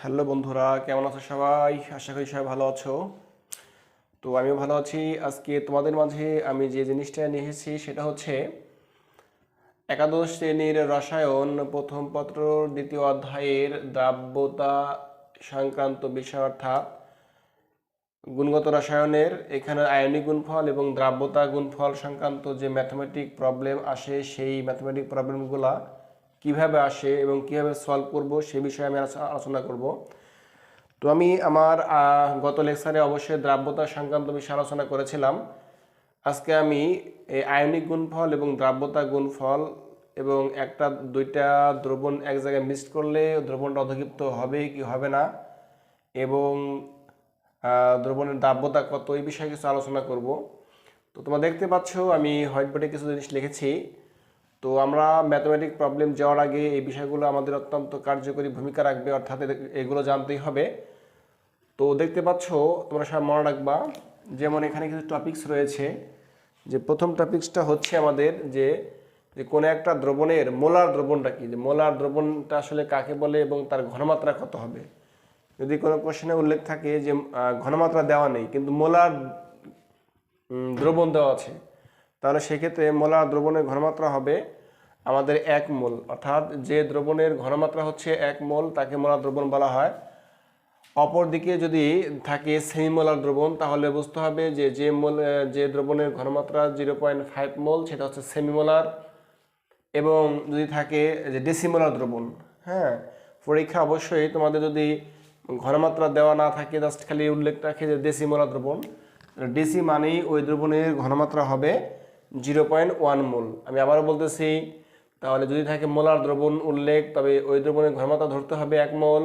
Hello বন্ধুরা, কেমন আছো সবাই? আশা করি সবাই ভালো আছো। তো আমিও ভালো আছি। আজকে তোমাদের মাঝে আমি যে জিনিসটা নিয়ে এসেছি সেটা হচ্ছে একাদশ শ্রেণীর রসায়ন প্রথম পত্র দ্বিতীয় অধ্যায়ের দ্রাব্যতা সংক্রান্ত বিষয়, অর্থাৎ গুণগত রসায়নের এখানে আয়নিক গুণফল এবং দ্রাব্যতা গুণফল সংক্রান্ত যে ম্যাথমেটিক প্রবলেম আসে, সেই ম্যাথমেটিক প্রবলেমগুলা কিভাবে আসে এবং কিভাবে সলভ করব সে বিষয়ে আমি আলোচনা করব। তো আমি আমার গত লেকচারে অবশ্যই দ্রাব্যতা সংক্রান্ত বিষয়ে আলোচনা করেছিলাম। আজকে আমি এই আয়নিক গুণফল এবং দ্রাব্যতা গুণফল এবং একটা দুইটা দ্রবণ এক জায়গায় মিক্সড করলে দ্রবণটা অধক্ষিপ্ত হবে কি হবে না এবং দ্রবণের দ্রাব্যতা কত, এই বিষয়ে কিছু আলোচনা করব। তো তোমরা দেখতে পাচ্ছ আমি হোয়াইট বোর্ডে কিছু জিনিস লিখেছি। তো আমরা ম্যাথমেটিক প্রবলেম যাওয়ার আগে এই বিষয়গুলো আমাদের অত্যন্ত কার্যকরী ভূমিকা রাখবে, অর্থাৎ এগুলো জানতেই হবে। তো দেখতে পাচ্ছ, তোমরা সব মনে রাখবা, যেমন এখানে কিছু টপিকস রয়েছে। যে প্রথম টপিকসটা হচ্ছে আমাদের যে যে কোনো একটা দ্রবণের মোলার দ্রবণটা কি, যে মোলার দ্রবণটা আসলে কাকে বলে এবং তার ঘনমাত্রা কত হবে। যদি কোনো কোশ্চেনে উল্লেখ থাকে যে ঘনমাত্রা দেওয়া নেই কিন্তু মোলার দ্রবণ দেওয়া আছে, তাহলে সেক্ষেত্রে মোলার দ্রবণের ঘনমাত্রা হবে আমাদের 1 মোল। অর্থাৎ যে দ্রবণের ঘনমাত্রা হচ্ছে 1 মোল তাকে মোলার দ্রবণ বলা হয়। অপরদিকে যদি থাকে সেমিমোলার দ্রবণ, তাহলে বুঝতে হবে যে যে দ্রবণের ঘনমাত্রা 0.5 মোল সেটা হচ্ছে সেমিমোলার। এবং যদি থাকে যে ডেসিমোলার দ্রবণ, হ্যাঁ, পরীক্ষা অবশ্যই তোমাদের যদি ঘনমাত্রা দেওয়া না থাকে, জাস্ট খালি উল্লেখ রাখে যে ডেসিমোলার দ্রবণ, ডিসি মানেই ওই দ্রবণের ঘনমাত্রা হবে 0.1 মোল। আমি আবারও বলতেছি, তাহলে যদি থাকে মোলার দ্রবণ উল্লেখ, তবে ওই দ্রবণের ঘনমাত্রা ধরতে হবে 1 মোল।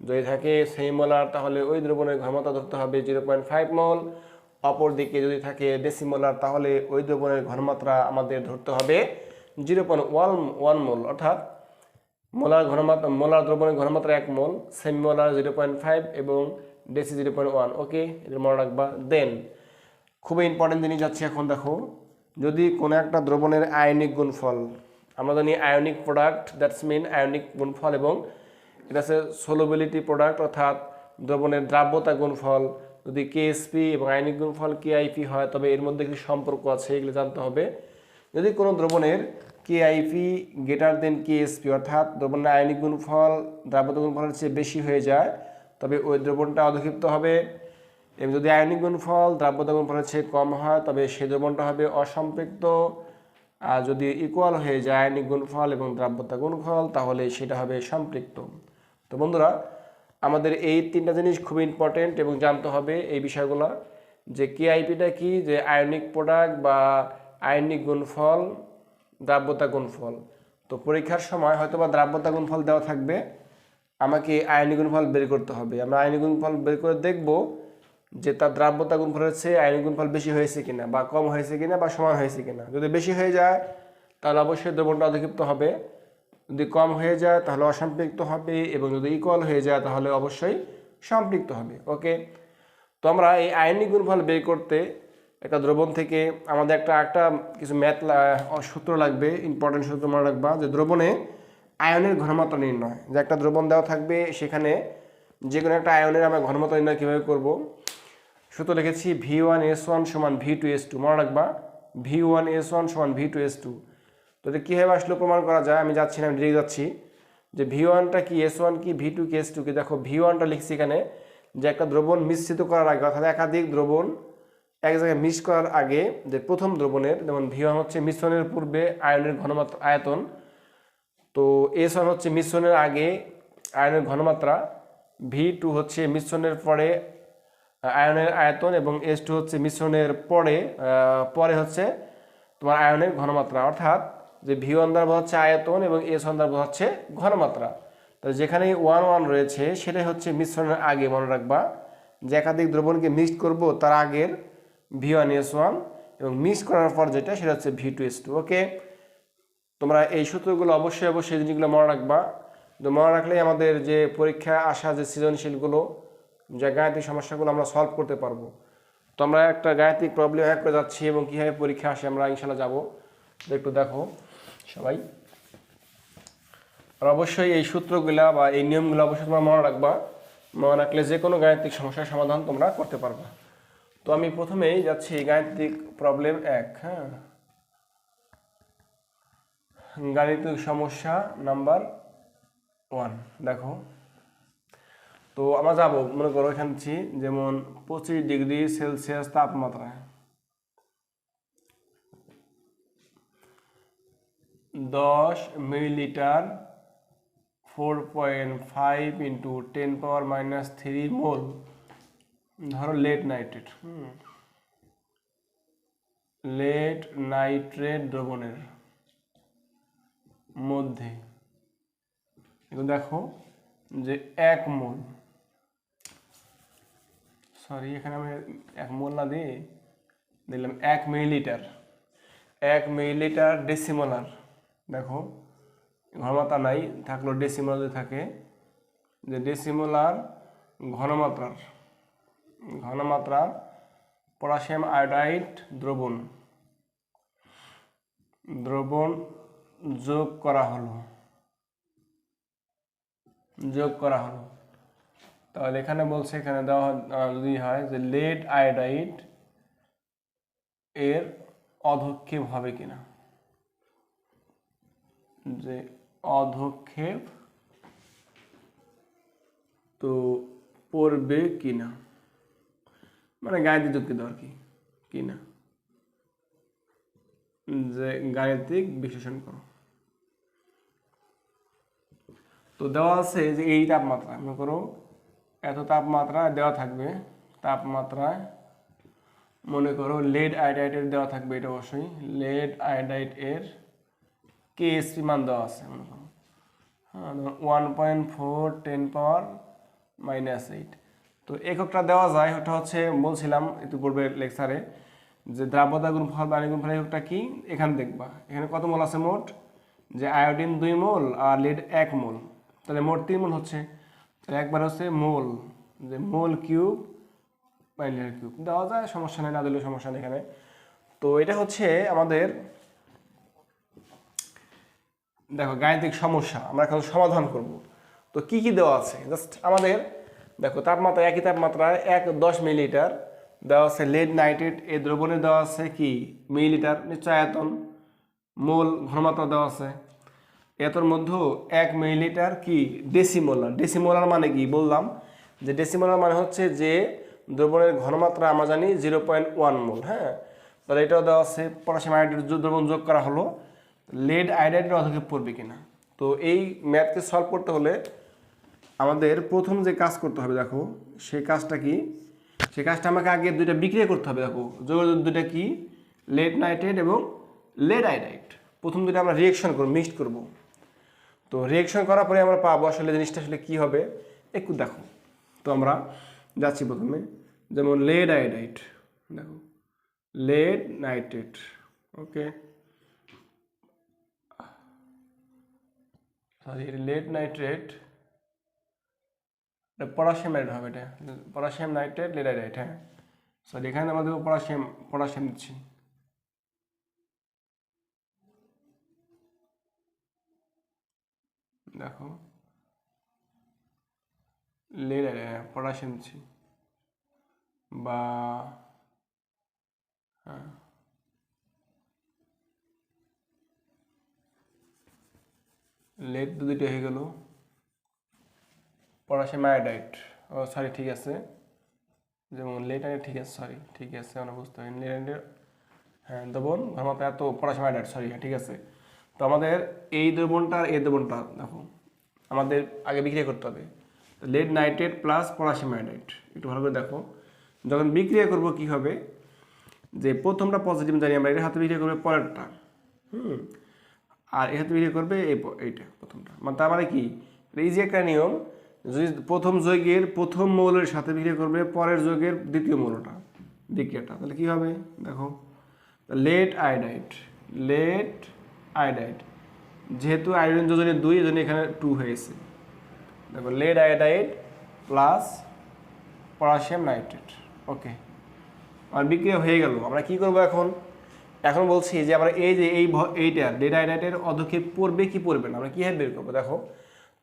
যদি থাকে সেমিমোলার, তাহলে ওই দ্রবণের ঘনমাত্রা ধরতে হবে 0.5 মোল। অপরদিকে যদি থাকে ডেসিমোলার, তাহলে ওই দ্রবণের ঘনমাত্রা আমাদের ধরতে হবে 0.1 মোল। অর্থাৎ মোলার দ্রবণের ঘনমাত্রা 1 মোল, সেমিমোলার 0.5 এবং ডেসি 0.1। ওকে, এটা মনে রাখবা। দেন খুবই ইম্পর্টেন্ট জিনিস যাচ্ছে এখন। দেখো, যদি কোনো একটা দ্রবণের আয়নিক গুণফল, আমরা জানি ionic product, that's mean ionic গুণফল, এবং এটা হচ্ছে সলুবিলিটি প্রোডাক্ট, অর্থাৎ দ্রবণের দ্রাব্যতা গুণফল। যদি কেএসপি এবং আয়নিক গুণফল কেআইপি হয়, তবে এর মধ্যে কিছু সম্পর্ক আছে, এগুলো জানতে হবে। যদি কোনো দ্রবণের কেআইপি গ্রেটার দেন কেএসপি, অর্থাৎ দ্রবণের আয়নিক গুণফল দ্রাব্যতা গুণফলের চেয়ে বেশি হয়ে যায়, তবে ওই দ্রবণটা অধক্ষিপ্ত হবে। এবং যদি আয়নিক গুণফল দ্রাব্যতা গুণফলের চেয়ে কম হয়, তবে সেই দ্রবণটা হবে অসম্পৃক্ত। আর যদি ইকুয়াল হয়ে যায় আয়নিক গুণফল এবং দ্রাব্যতা গুণফল, তাহলে সেটা হবে সম্পৃক্ত। তো বন্ধুরা, আমাদের এই তিনটা জিনিস খুব ইম্পর্টেন্ট এবং জানতে হবে এই বিষয়গুলো, যে কেআইপিটা কি, যে আয়নিক প্রোডাক্ট বা আয়নিক গুণফল, দ্রাব্যতা গুণফল। তো পরীক্ষার সময় হয়তো বা দ্রাব্যতা গুণফল দেওয়া থাকবে, আমাকে আয়নিক গুণফল বের করতে হবে। আমরা আয়নিক গুণফল বের করে দেখব যে তার দ্রাব্যতা গুণফলের চেয়ে আয়নিক গুণফল বেশি হয়েছে কিনা, বা কম হয়েছে কিনা, বা সমান হয়েছে কিনা। যদি বেশি হয়ে যায় তাহলে অবশ্যই দ্রবণটা অধক্ষিপ্ত হবে, যদি কম হয়ে যায় তাহলে অসম্পৃক্ত হবে, এবং যদি ইকুয়াল হয়ে যায় তাহলে অবশ্যই সম্পৃক্ত হবে। ওকে, তো আমরা এই আয়নিক গুণফল বের করতে একটা দ্রবণ থেকে আমাদের একটা কিছু সূত্র লাগবে, ইম্পর্টেন্ট সূত্র মনে রাখবা, যে দ্রবণে আয়নের ঘনমাত্রা নির্ণয়। যে একটা দ্রবণ দেওয়া থাকবে, সেখানে যে কোনো একটা আয়নের আমরা ঘনমাত্রা নির্ণয় কীভাবে করব। সূত্র লিখেছি V1S1 সমান V2S2, মনে রাখবা V1S1 সমান V2S2। তো এটা কীভাবে আসলে প্রমাণ করা যায়, আমি যাচ্ছি না, আমি ডিরেক্ট যাচ্ছি। যে V1টা কি, S1 কি, V2 কি, S2 কি। দেখো, V1টা লিখছি এখানে, যে একটা দ্রবণ মিশ্রিত করার আগে, অর্থাৎ একাধিক দ্রবণ এক জায়গায় মিক্স করার আগে, যে প্রথম দ্রবণের, যেমন V1 হচ্ছে মিশ্রণের পূর্বে আয়নের ঘনমাত্রা আয়তন, তো S1 হচ্ছে মিশ্রণের আগে আয়নের ঘনমাত্রা, V2 হচ্ছে মিশ্রণের পরে আয়নের আয়তন, এবং S2 হচ্ছে মিশ্রণের পরে হচ্ছে তোমার আয়নের ঘনমাত্রা। অর্থাৎ যে V1 দ্বারা বোঝাচ্ছে আয়তন এবং S1 দ্বারা বোঝাচ্ছে ঘনমাত্রা। তো যেখানে 1 রয়েছে সেটাই হচ্ছে মিশ্রণের আগে, মনে রাখবা। যে একাধিক দ্রবণকে মিক্সড করব তার আগের V1S1, এবং মিক্স করার পর যেটা সেটা হচ্ছে V2S2। ওকে, তোমরা এই সূত্রগুলো অবশ্যই জিনিসগুলো মনে রাখবা। তো মনে রাখলেই আমাদের যে পরীক্ষা আসা যে সৃজনশীলগুলো, যে গাণিতিক সমস্যাগুলো আমরা সলভ করতে পারবো। তো আমরা একটা গাণিতিক প্রবলেম এক করে যাচ্ছি, এবং কীভাবে পরীক্ষা আসে আমরা ইনশাল্লাহ যাবো। একটু দেখো সবাই। আর অবশ্যই এই সূত্রগুলা বা এই নিয়মগুলো অবশ্যই তোমরা মনে রাখবা, মনে রাখলে যে কোনো গাণিতিক সমস্যার সমাধান তোমরা করতে পারবা। তো আমি প্রথমেই যাচ্ছি গাণিতিক প্রবলেম 1। হ্যাঁ, গাণিতিক সমস্যা নাম্বার 1 দেখো। তো আমরা যাবো, মনে করো এখানে যেমন 25 ডিগ্রি সেলসিয়াস তাপমাত্রায় 10 মিলিলিটার 4.5 × 10⁻³ মোল ধরো লেড নাইট্রেট, লেড নাইট্রেট দ্রবণের মধ্যে দেখো যে 1 মোল, সরি এখানে আমি 1 মোল না দিয়ে দিলাম 1 মিলিলিটার, 1 মিলিলিটার ডেসিমোলার। দেখো ঘনমাত্রা নাই, থাকলো ডেসিমোলার যদি থাকে, যে ডেসিমোলার ঘনমাত্রা পটাশিয়াম আয়োডাইড দ্রবণ যোগ করা হলো। তাহলে এখানে বলছে, এখানে দেওয়া যদি হয় যে লেড আয়োডাইড এর অধক্ষেপ হবে কিনা, যে অধক্ষেপ তো পড়বে কিনা, মানে গাণিতিক যুক্তি দেওয়ার কিনা, যে গাণিতিক বিশ্লেষণ করো। তো দেওয়া আছে যে এই তাপমাত্রা, মনে করো এত তাপমাত্রা দেওয়া থাকবে, তাপমাত্রায় মনে করো লেড আয়োডাইডের দেওয়া থাকবে, এটা অবশ্যই লেড আয়োডাইড এর কেএসপি মান দেওয়া আছে, মনে করো 1.4 10⁻⁸। তো এককটা দেওয়া যায়, ওটা হচ্ছে বলছিলাম ইতিপূর্বে লেকচারে, যে দ্রাব্যতা গুণফল বা গুণফল এককটা কি এখানে দেখবা। এখানে কত মোল আছে মোট, যে আয়োডিন 2 মোল আর লেড 1 মোল, তাহলে মোট 3 মোল হচ্ছে। তাহলে একবার হচ্ছে মোল, যে মোল কিউব বাই লিটার কিউব দেওয়া যায়, সমস্যা নেই, না দিলেও সমস্যা নেই এখানে। তো এটা হচ্ছে আমাদের দেখো গাণিতিক সমস্যা, আমরা এখন সমাধান করব। তো কি কি দেওয়া আছে, জাস্ট আমাদের দেখো তাপমাত্রা, একই তাপমাত্রায় 10 মিলিলিটার দেওয়া আছে লেড নাইট্রেট এই দ্রবণে, দেওয়া আছে কি মিলিলিটার, নিশ্চয় আয়তন, মোল ঘনমাত্রা দেওয়া আছে। এতর মধ্যে 1 মিলিলিটার কি ডেসিমোলার। ডেসিমোলার মানে কি বললাম, যে ডেসিমোলার মানে হচ্ছে যে দ্রবণের ঘনমাত্রা আমরা জানি 0.1 মোল। হ্যাঁ, তাহলে এটাও দেওয়া আছে, পটাশিয়াম আয়োডাইড দ্রবণ যোগ করা হলো, লেড আয়োডাইডের অধক্ষেপ পড়বে কিনা। তো এই ম্যাথকে সলভ করতে হলে আমাদের প্রথম যে কাজ করতে হবে, দেখো সেই কাজটা কি, সেই কাজটা আমাকে আগে দুইটা বিক্রিয়া করতে হবে। দেখো দুইটা কি, লেড নাইট্রেট এবং লেড আয়োডাইড, প্রথম দুইটা আমরা রিয়েকশন করব, মিক্সড করব। তো রিয়েকশন করার পরে আমরা পাবো আসলে জিনিসটা আসলে কী হবে, একটু দেখো। তো আমরা যাচ্ছি প্রথমে, যেমন লেড আয়োডাইড, দেখো lead nitrate, okay sorry lead nitrate, potassium nitrate হবে, এটা পটাশিয়াম নাইট্রেট লেড আয়োডাইড। হ্যাঁ সরি, এখানে আমাদের পটাশিয়াম দিচ্ছি। দেখো লেড পটাশিয়াম দিচ্ছি, বা হ্যাঁ লেড দুটো হয়ে গেল, পটাশিয়াম আয়োডাইড, ও সরি ঠিক আছে, যেমন লেড আয়োডাইড, ঠিক আছে সরি ঠিক আছে, আমরা বুঝতে পারি লেড আয়োডাইড, হ্যাঁ দ্রবণ ঘনমাত্রা এত, পটাশিয়াম আয়োডাইড সরি, হ্যাঁ ঠিক আছে। তো আমাদের এই দ্রবণটা এই দ্রবণটা দেখো আমাদের আগে বিক্রিয়া করতে হবে, lead nitrate plus potassium iodide, একটু ভালো করে দেখো। যখন বিক্রিয়া করব কি হবে, যে প্রথমটা পজিটিভ জানি আমরা, এর হাতে বিক্রিয়া করবে পরেরটা, আর এর হাতে বিক্রিয়া করবে এইটা প্রথমটা, মানে তার মানে কি, এই যে একটা নিয়ম, যদি প্রথম যৌগের প্রথম মৌলের সাথে বিক্রিয়া করবে পরের যৌগের দ্বিতীয় মৌলটা, বিক্রিয়াটা, তাহলে কি হবে দেখো, লেড আয়োডাইড, যেহেতু আয়োডিন যোজনে 2, এই জন্য এখানে 2 হয়েছে। দেখো lead iodide plus potassium nitrate, okay আমার বিক্রিয়া হয়ে গেল। আমরা কি করব এখন, এখন বলছি যে আমরা এই যে এইটা ডেটা আইডেন্টের অধক্ষেপ পড়বে কি পড়বে না আমরা কীভাবে বের করবো দেখো।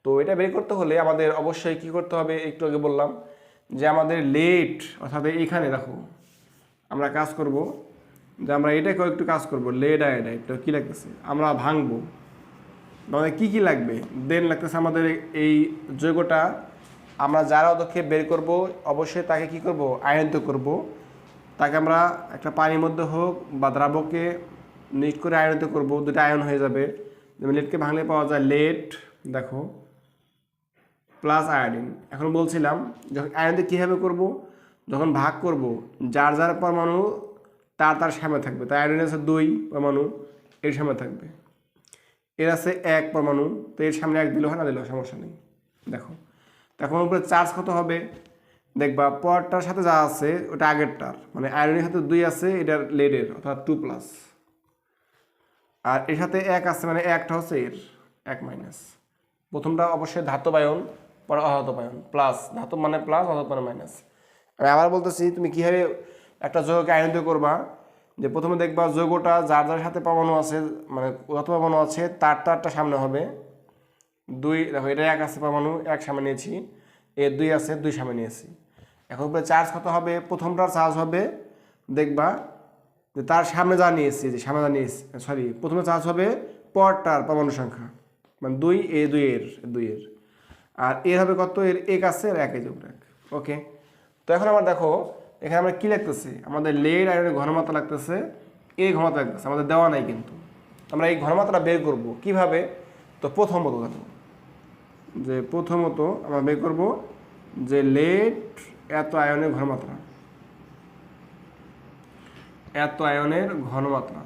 তো এটা বের করতে হলে আমাদের অবশ্যই কি করতে হবে, একটু আগে বললাম যে আমাদের লেট অর্থাৎ এইখানে দেখো আমরা কাজ করব যে আমরা এটাকেও একটু কাজ করব, লেট আইডাইট কী লাগতেছে আমরা ভাঙবো, আমাদের কী কী লাগবে, দেন লাগতেছে আমাদের এই যৌগটা আমরা যারা অধক্ষেপ বের করব অবশ্যই তাকে কি করব, আয়নিত করব। তাকে আমরা একটা পানির মধ্যে হোক বা দ্রাবকে মিক্স করে আয়নিত করব, দুটো আয়ন হয়ে যাবে। যেমন লেটকে ভাঙলে পাওয়া যায় লেট দেখো প্লাস আয়োডিন। এখন বলছিলাম যখন আয়নিত কীভাবে করব, যখন ভাগ করব যার যার পরমাণু তার তার সামনে থাকবে। তাই আয়োডিন আছে 2 পরমাণু, এর সামনে থাকবে। এর আছে 1 পরমাণু, তো এর সামনে 1 দিলেও হয় না দিলেও সমস্যা নেই। দেখো এখন উপরে চার্জ কত হবে দেখবা, পরটার সাথে যা আছে ওটা আগেরটার, মানে আয়রনের সাথে 2 আছে এটার লেডের অর্থাৎ 2+, আর এর সাথে 1 আছে মানে একটা হচ্ছে এর 1-। প্রথমটা অবশ্যই ধাতব আয়ন, পরে অধাতব আয়ন, প্লাস ধাতব মানে প্লাস, অধাতব মানে মাইনাস। আমি আবার বলতেছি তুমি কীভাবে একটা যৌগকে আয়নিত করবা, যে প্রথমে দেখবা যৌগটা যার যার সাথে পরমাণু আছে মানে কত পরমাণু আছে তার তারটা সামনে হবে 2, দেখো এটা 1 আছে পরমাণু 1 সামনে নিয়েছি, এর 2 আছে 2 সামনে নিয়েছি। এখন উপরে চার্জ কত হবে, প্রথমটার চার্জ হবে দেখবা যে তার সামনে যা নিয়েছি, যে সামনে যা নিয়েছি সরি প্রথমে চার্জ হবে পরটার পরমাণু সংখ্যা মানে 2, এ 2 এর, আর এর হবে কত, এর 1 আছে আর 1 যোগ 1। ওকে, তো এখন আমরা দেখো এখানে আমরা কী লাগতেছি, আমাদের লেড আয়রনের ঘনমাত্রা লাগতেছে, এই ঘনমাত্রা লাগতেছে আমাদের দেওয়া নাই, কিন্তু আমরা এই ঘনমাত্রা বের করব কিভাবে। তো প্রথমত দেখো যে প্রথমত আমরা বের করব যে লেড এত আয়নের ঘনমাত্রা, এত আয়নের ঘনমাত্রা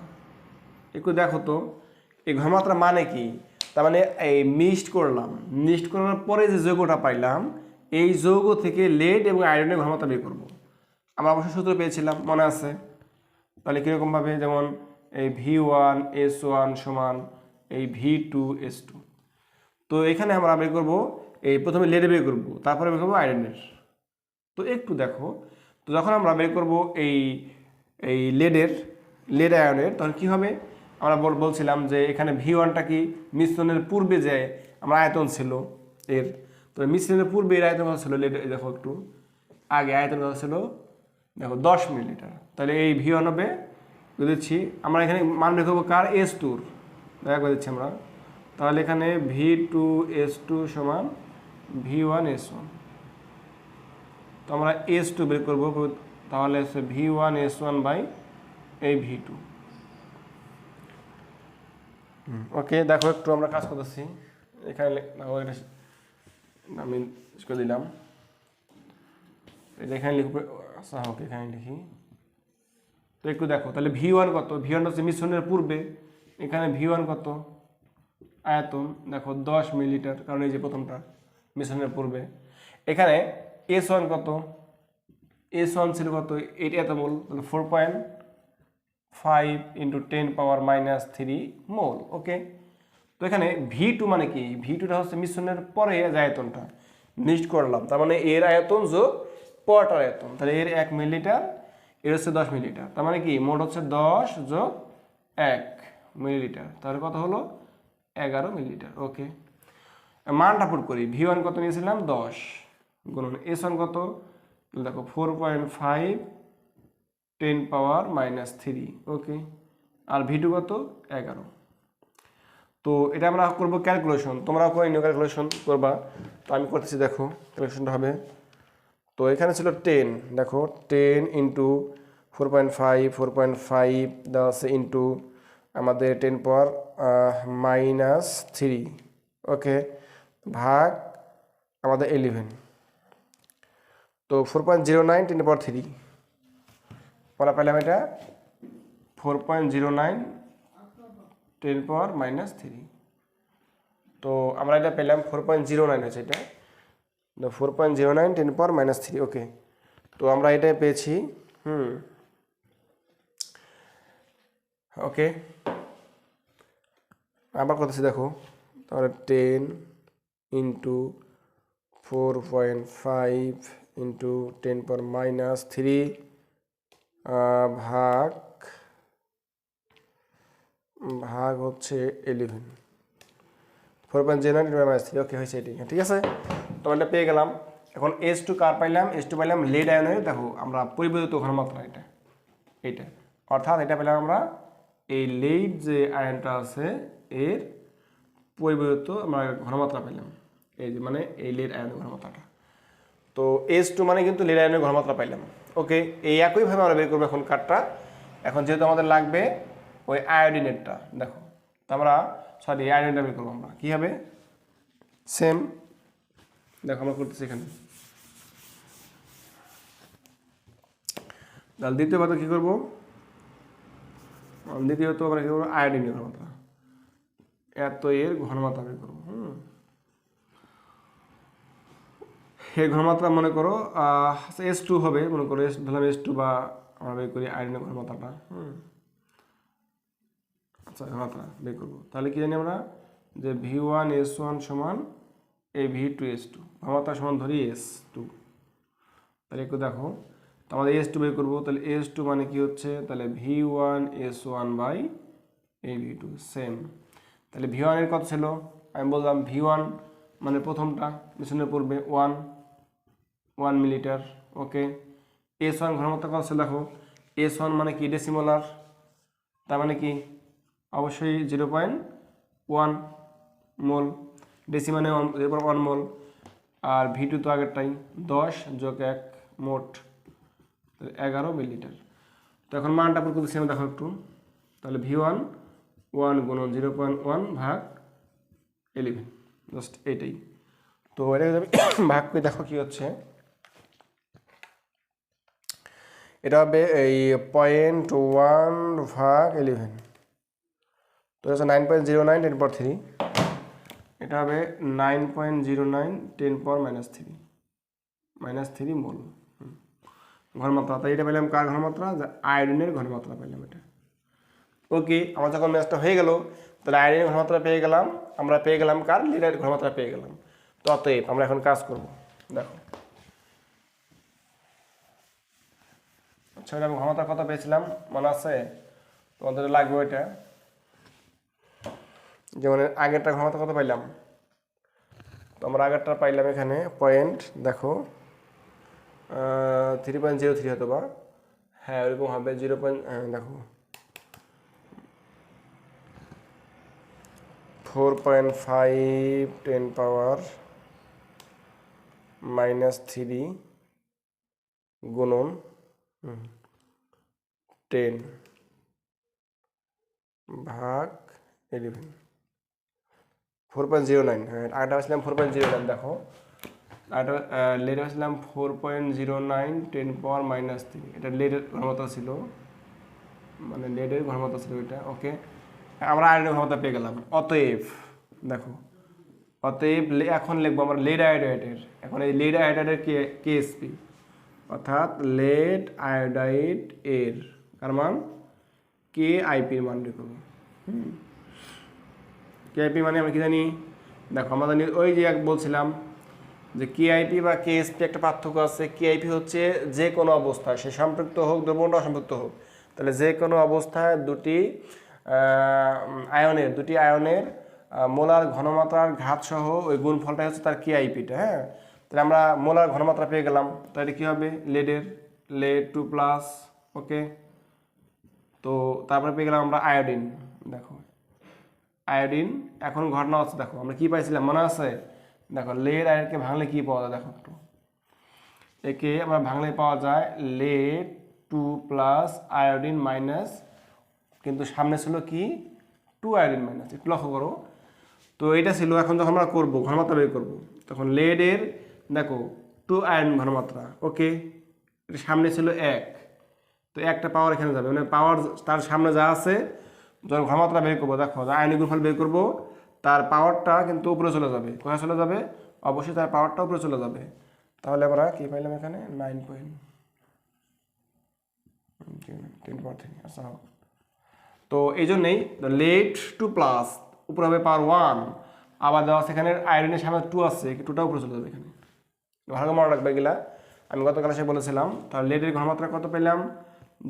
একটু দেখো তো এই ঘনমাত্রা মানে কি, তার মানে এই মিক্সড করার পরে যে যৌগটা পাইলাম এই যৌগ থেকে লেড এবং আয়রনের ঘনমাত্রা বের করব। আমরা অবশ্যই সূত্র পেয়েছিলাম মনে আছে, তাহলে কীরকমভাবে, যেমন এই V1S1 সমান এই V2S2। তো এখানে আমরা বের করব এই প্রথমে লেডে বের করব, তারপরে বের করবো আয়রনের। তো একটু দেখো, তো যখন আমরা বের করব এই এই লেড আয়নের তখন কী হবে, আমরা বলছিলাম যে এখানে V1টা কি মিশ্রণের পূর্বে যে আমরা আয়তন ছিল এর, তো মিশ্রণের পূর্বে এর আয়তন ছিল লেড, দেখো একটু আগে আয়তন ছিল দেখো 10 মিলিলিটার, তাহলে এই V1 হবে দিচ্ছি আমরা এখানে মান বের করবো কার, S2 দেখা করে দিচ্ছি আমরা, তাহলে এখানে V2S2 সমান V1S1। তো আমরা S2 বের করবো, তাহলে হচ্ছে V1S1 বাই এই V2। ওকে, দেখো একটু আমরা কাজ করতেছি এখানে, আমি করে দিলাম এটা এখানে লিখবো, আচ্ছা ওকে এখানে লিখি। তো একটু দেখো তাহলে V1 কত, V1 হচ্ছে মিশ্রণের পূর্বে, এখানে V1 কত আয়তন দেখো 10 মিলিলিটার, কারণ এই যে প্রথমটা মিশ্রণের পূর্বে। এখানে S1 কত, S1 ছিল কত 8 এত মোল, 4.5 × 10⁻³ মোল। ওকে, তো এখানে V2 মানে কি, V2টা হচ্ছে মিশ্রণের পরে যে আয়তনটা মিক্সড করলাম, তার মানে এর আয়তন যোগ পরটার আয়তন, তাহলে এর 1 মিলিলিটার, এর হচ্ছে 10 মিলিলিটার, তার মানে কি মোট হচ্ছে 10 যোগ 1 মিলিলিটার, তাহলে কত হলো 11 মিলিলিটার। ওকে, মানটা পুট করি, V1 কত নিয়েছিলাম 10 গুণন S1 কত দেখো 4.5 10⁻³ ওকে, আর V2 কত 11। তো এটা আমরা করবো ক্যালকুলেশন, তোমরাও করে নিও ক্যালকুলেশন করবা, তো আমি করতেছি দেখো ক্যালকুলেশনটা হবে। তো এখানে ছিল 10, দেখো 10 × 4.5 দেওয়া আছে ইন্টু আমাদের 10⁻³ ওকে, ভাগ আমাদের 11, তো 4.09 10⁻³ আমরা পেলাম এটা 4.09 10⁻³ তো আমরা এটা পেলাম 4.09 হচ্ছে এটা, 4.09 10⁻³ ওকে, তো আমরা এটা পেয়েছি ওকে। আবার করতেছি দেখো, তাহলে 10 × 4.5 × 10⁻³ ভাগ ভাগ হচ্ছে 11 4.09 ওকে হয়েছে এটি ঠিক আছে। তো এটা পেয়ে গেলাম। এখন H2 কার পাইলাম? H2 পাইলাম লেড আয়নের, দেখো আমরা পরিবর্তিত ঘনমাত্রা এটা অর্থাৎ এটা পেলাম আমরা এই লেড যে আয়নটা আছে এর পরিবর্তিত আমরা ঘনমাত্রা পেলাম, এই যে মানে এই লেড আয়নের ঘনমাত্রাটা। তো H2 মানে কিন্তু লেড আয়নের ঘনমাত্রা পাইলাম। ওকে, এই একইভাবে আমরা বের করবো এখন কাঠটা। এখন যেহেতু আমাদের লাগবে ওই আয়োডিনেরটা, দেখো তো আমরা সরি আয়োডিনটা বের করবো আমরা, কী হবে সেম, দেখো আমরা করতেছি এখানে। তাহলে দ্বিতীয়ত কী করবো? দ্বিতীয়ত আমরা কী করবো? আয়োডিনের ঘনমাত্রা, এত এর ঘনমাত্রা বের করবো। এই ঘনমাত্রা মনে করো S2 হবে, মনে করো ধরলাম S2 বা আমরা বের করি আয়োডিনের ঘনমাত্রাটা। আচ্ছা ঘনমাত্রা বের করবো, তাহলে কি জানি আমরা যে V1S1 সমান এই V2S2, ঘনমাত্রা সমান ধরি S2। তাহলে একটু দেখো, তো আমাদের S2 বের করবো, তাহলে S2 মানে কি হচ্ছে? তাহলে V1S1 বাই এই V2 সেম। তাহলে V1 এর কত ছিল? আমি বললাম V1 মানে প্রথমটা মিশ্রণের পূর্বে 1 মিলিলিটার। ওকে, S1 ঘনমাত্রা কত ছিল? দেখো S1 মানে কি ডেসিমোলার, তার মানে কি অবশ্যই 0.1 মোল, ডেসি মানে 1 মোল। আর V2 তো আগেরটাই 10 যোগ 1 মোট 11 মিলিলিটার। তো এখন মানটা পুরো করতেছি আমি, দেখো একটু, তাহলে V1 1 গুণন 0.1 ভাগ 11, জাস্ট এইটাই। তো এটা ভাগ করে দেখো কি হচ্ছে, এটা হবে এই 0.1 ভাগ 11, তো হচ্ছে 9.09 10^3, এটা হবে 9.09 10^-3 মোল ঘনমাত্রা। তাই এটা পেলাম কার ঘনমাত্রা? আয়োডিনের ঘনমাত্রা পেলাম এটা। ওকে, আমার যখন ম্যাচটা হয়ে গেল, তাহলে আয়োডিনের ঘনমাত্রা পেয়ে গেলাম, আমরা পেয়ে গেলাম কার? লিডারের ঘনমাত্রা পেয়ে গেলাম। তো অতএব আমরা এখন কাজ করব, দেখো আচ্ছা আমি ঘনমাত্রা কত পেয়েছিলাম মনে আছে তোমাদের? লাগবে ওইটা, যেমন আগেরটা ঘনমাত্রা কত পাইলাম? তো আমরা আগেরটা পাইলাম এখানে পয়েন্ট, দেখো 3.03 হতো বা, হ্যাঁ ওইরকম হবে 0. দেখো 4.5 10^-3 গুণন 10 ভাগ 11, 4.09। হ্যাঁ আগেটা আসলাম 4.09, দেখো আগেটা লেট আসলাম 4.09 10^-3, এটা লেডের ঘনমাত্রা ছিল, মানে লেডের ঘনমাত্রা ছিল এটা। ওকে, আমরা আয়োডিনের ঘনমাত্রা পেয়ে গেলাম। অতএব দেখো, অতএব এখন লিখবো আমরা লেড আয়োডাইডের, এখন এই লেড আয়োডাইডের কেএসপি, অর্থাৎ লেড আয়োডাইড এর কার মান? KIP মান বের করবো। KIP মানে আমরা কি জানি? দেখো আমরা জানি ওই যে এক বলছিলাম যে KIP বা KSP একটা পার্থক্য আছে। KIP হচ্ছে যে কোনো অবস্থায়, সে সম্পৃক্ত হোক দ্রবণটা অসম্পৃক্ত হোক, তাহলে যে কোনো অবস্থায় দুটি আয়নের মোলার ঘনমাত্রার ঘাত সহ ওই গুণফলটা হচ্ছে তার KIP-টা। হ্যাঁ, তাহলে আমরা মোলার ঘনমাত্রা পেয়ে গেলাম, তাহলে কী হবে? লেড 2+। ওকে, তো তারপরে পেয়ে গেলাম আমরা আয়োডিন। দেখো আয়োডিন এখন ঘটনা হচ্ছে, দেখো আমরা কি পাইছিলাম মনে আছে? দেখো লেড আয়োডকে ভাঙলে কি পাওয়া যায়? দেখো একটু, একে আমরা ভাঙলে পাওয়া যায় লেড 2+ আয়োডিন মাইনাস, কিন্তু সামনে ছিল কি 2 আয়োডিন মাইনাস, একটু লক্ষ্য করো। তো এটা ছিল, এখন যখন আমরা করবো ঘনমাত্রা বের করবো, তখন লেডের দেখো 2 আয়োডিন ঘনমাত্রা। ওকে, এটা সামনে ছিল 1, তো একটা পাওয়ার এখানে যাবে, মানে পাওয়ার তার সামনে যা আছে যখন ঘনমাত্রা বের করবো, দেখো আয়নিক গুণফল বের করবো, তার পাওয়ারটা কিন্তু উপরে চলে যাবে। কোথায় চলে যাবে? অবশ্যই তার পাওয়ারটা উপরে চলে যাবে। তাহলে আমরা কি পাইলাম এখানে? 9.10^3। আচ্ছা, তো এই জন্যেই লেড 2+, উপরে হবে পাওয়ার 1, আবার দেওয়া সেখানে আয়রনের সামনে 2 আছে, 2টা উপরে চলে যাবে এখানে। ভালো মনে রাখবে এগুলা, আমি গতকাল সে বলেছিলাম। তাহলে লেডের ঘনমাত্রা কত পেলাম?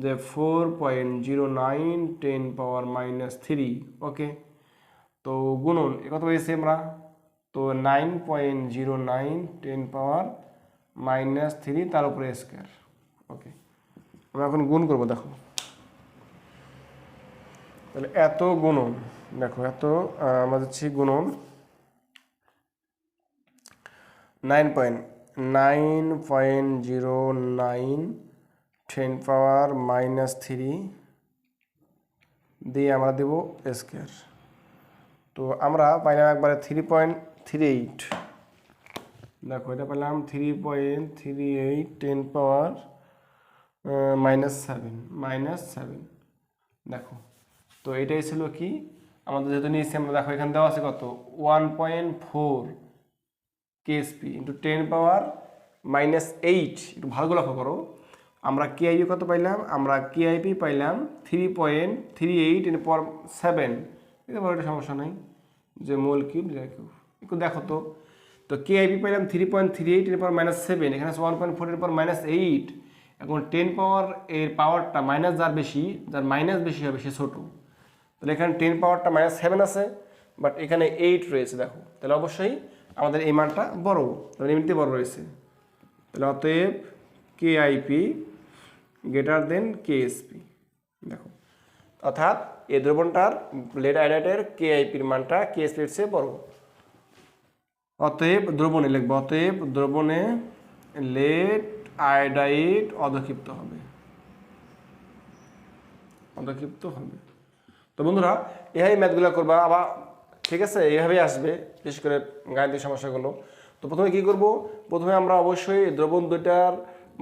যে 4.09 10⁻³ ওকে। তো গুণন কত পেয়েছি আমরা, তো 9.09 10⁻³ তার উপরে স্কোয়ার ওকে। আমরা এখন গুণ করবো, দেখো তাহলে এত গুণন, দেখো এত আমরা দিচ্ছি গুণন 9.09 10⁻³ দিয়ে আমরা দেব স্কোয়ার। তো আমরা পাইলাম একবারে 3.38, দেখো এটা পেলাম 3.38 10⁻⁻7 দেখো। তো এটাই ছিল কি আমাদের যেহেতু নিয়েছি আমরা, দেখো এখানে দেওয়া আছে কত 1.4 কেএসপি ইন্টু 10⁻⁻8। একটু ভালো করে লক্ষ্য করো, আমরা কেআইপি কত পাইলাম, আমরা কেআইপি পাইলাম 3.38 × 7। এটা বড় একটা সমস্যা নাই, যে মোল কিউব একটু দেখো তো। তো কেআইপি পাইলাম 3.38 × 7, এখানে 1.4 × -8। এখন 10 পাওয়ার এর পাওয়ারটা মাইনাস যার বেশি, যার মাইনাস বেশি হবে সে ছোটো। তাহলে এখানে 10 পাওয়ারটা -7 আছে, বাট এখানে 8 রয়েছে দেখো, তাহলে অবশ্যই আমাদের এই মানটা বড়, তাহলে এমনিতে বড় রয়েছে। তাহলে অতএব কেআইপি গ্রেটার দেন কেএসপি, দেখো অর্থাৎ এই দ্রবণটার লেড আয়োডাইডের কেআইপির মানটা কেএসপির চেয়ে বড়। অতএব দ্রবণে লিখব, অতএব দ্রবণে লেড আয়োডাইড অধক্ষিপ্ত হবে, অধক্ষিপ্ত হবে। তো বন্ধুরা এভাবেই ম্যাথগুলো করবা আবার, ঠিক আছে, এইভাবেই আসবে বিশেষ করে গাণিতিক সমস্যাগুলো। তো প্রথমে কি করব, প্রথমে আমরা অবশ্যই দ্রবণ দুইটার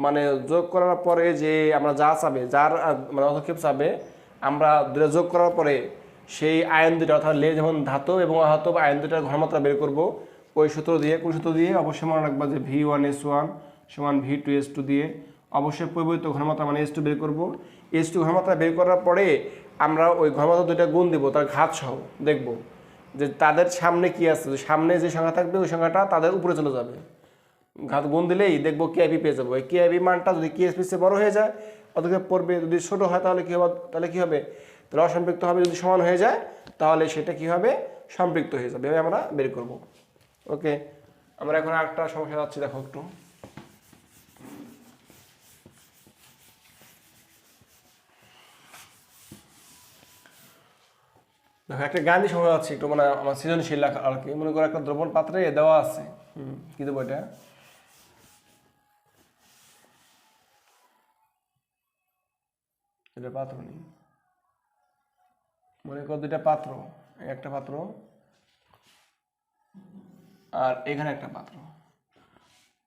মানে যোগ করার পরে যে আমরা যা চাবে, যার মানে অধক্ষেপ চাবে, আমরা দুটো যোগ করার পরে সেই আয়ন দুটা অর্থাৎ যেমন ধাতব এবং অধাতব আয়ন দুটার ঘনমাত্রা বের করব ওই সূত্র দিয়ে। কোন সূত্র দিয়ে, অবশ্যই মনে রাখবা যে V1S1 সমান V2S2 দিয়ে অবশ্যই পরিবর্তিত ঘনমাত্রা মানে S2 বের করব। S2 ঘনমাত্রা বের করার পরে আমরা ওই ঘনমাত্রা দুইটা গুণ দিব তার ঘাত সহ, দেখব যে তাদের সামনে কি আছে, সামনে যে সংখ্যা থাকবে ওই সংখ্যাটা তাদের উপরে চলে যাবে। ঘাত গুণ দিলেই দেখবো কেআইপি পেয়ে যাবো। এই কেআইপি মানটা যদি কেএসপি চেয়ে বড় হয়ে যায় অতক্ষেপ পড়বে, যদি ছোট হয় তাহলে কি হবে, তাহলে অসম্পৃক্ত হবে। যদি সমান হয়ে যায় তাহলে সেটা কি হবে, সম্পৃক্ত হয়ে যাবে। আমরা বের করব ওকে। আমরা এখন আরেকটা সমস্যা যাচ্ছি, দেখো একটু দেখো একটা গাণিতিক সমস্যা আছে একটু, মানে আমার সৃজনশীল আর কি। মনে করো একটা দ্রবণ পাত্রে দেওয়া আছে, কি দেবো এটা, এটা পাত্র নেই, মনে করো দুইটা পাত্র, একটা পাত্র আর এখানে একটা পাত্র।